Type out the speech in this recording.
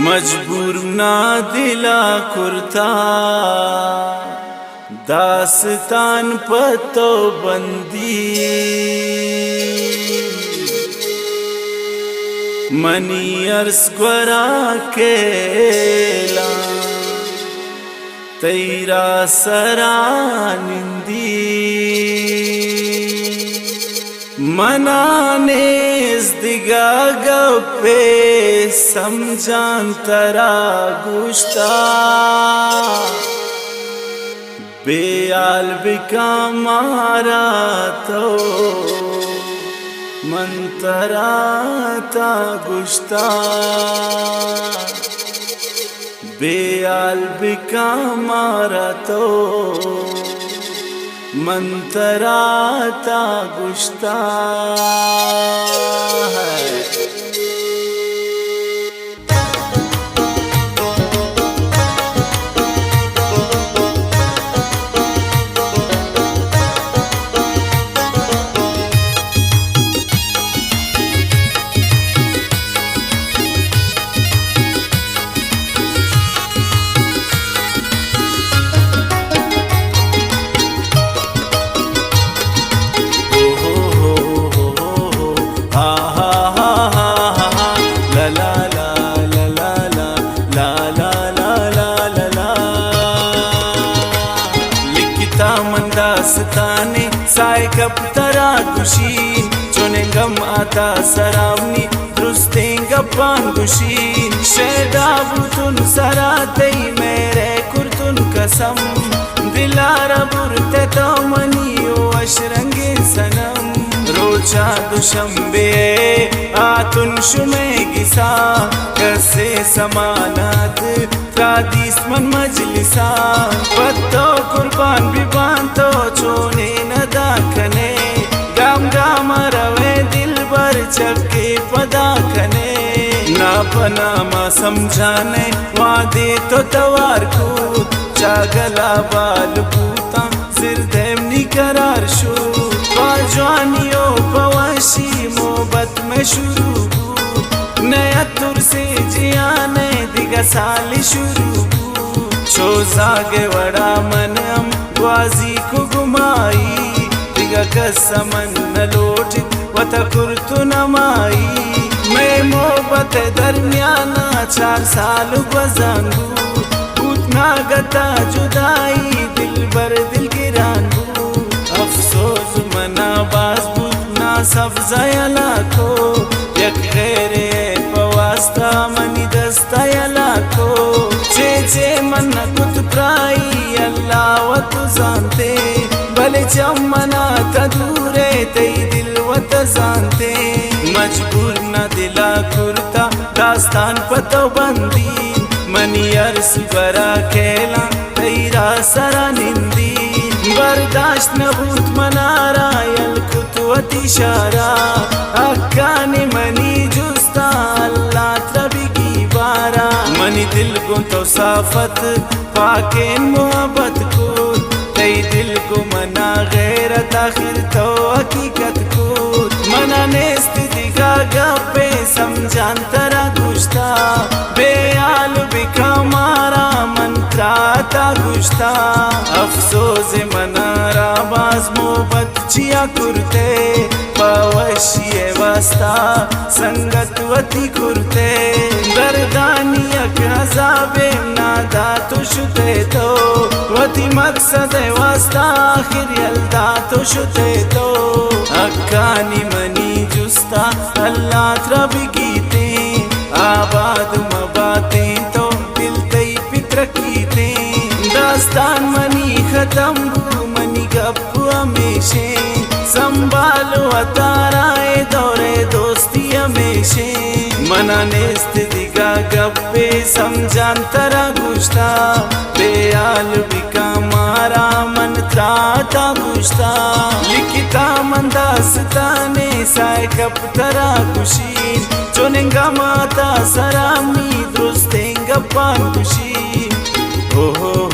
मजबूर ना दिला कुर्ता दास्तान पतो बंदी मनी अर्स ग्वरा केला तैरा सरा निंदी मनाने दिगा गप्पे समझान तरा गुश्ता बेयाल बिका मारा तो मंतरा ता गुश्ता बेयाल बिका मारा तो मंतरा ता गुश्ता है। दास्ताने साय कप तरा गुशीन चुनेंगम आता सरावनी दुरुस्तेंगा पान गुशीन शेदाबुतुन सराते मेरे कुर्तुन कसम दिलारा बुरते तो मनियो अशरंगे सनम रोचा दुशंबे आतुन शुमे गिसा कसे समानात त्रादीस मन मजलिसा पत्तो कुर्बान बिबान तो छोने न दाखने गाम गाम रवे दिल भर चक्के पदाखने ना पनामा समझाने वादे तो तवार को चागला बाल पूता सिर देमनी करार शू बाजवानियों पवाशी मोहब्बत में शुरू नया तुर से जियाने दिगा साली शुरू छो जागे वड़ा मनम ग्वाजी को गुमाई दिगा कसमन न लोट वता कुर्तु नमाई मैं मोहब्बत दरमियाना 4 साल गुजारूं उतना गता जुदाई दिल बर दिल गिरानू अफसोस मना बाज बुतना सब जयला को यक गैरे पवास्ता मनी दस्ता यला को चे मन कुत प्राई अल्लाह वत जानते भले चमना तदूरे तई दिल वत जानते मजबूर न दिला कुर्ता दास्तान पतो बंदी मनी अर्स बरा खेला तैरा सरा निंदी बर्दाश्त न भूत मनारा यल कुतवत इशारा अक्काने मनी जुस्ता अल्लाह तभी की बारा मनी दिल को तो साफत पाके मोहब्बत को तई दिल को मना गैरत आखिर तो हकीकत को मना नेस्त दिगा गप्पे समझान तरा गुश्ता बेयाल बिका मारा मंत्रा ता गुश्ता अफसोस मनारा बाज मोहब्बत चिया कुर्ते पवशिये वास्ता संगतवती कुर्ते दर्दानिया अजाबे नादा तो शुते तो वती मकसद वास्ता आखिर यल्दा तो शुते तो अक्कानी मनी जुस्ता अल्लाह त्रबी कीते आबाद मबातें तो दिल तई फिक्र कीते दास्तान मनी खत्म मनी गप हमेशे संभालो अताराए दौरे दोस्ती हमेशे मना नेस्त दिगा गप्पे समझान तरा गुश्ता बेयाल बिका मारा मन त्राता गुश्ता लिखिता मंदास्ताने साय कप तरा गुशीन चुनेंगा माता सरामी दुरुस्तेंगा पान गुशीन हो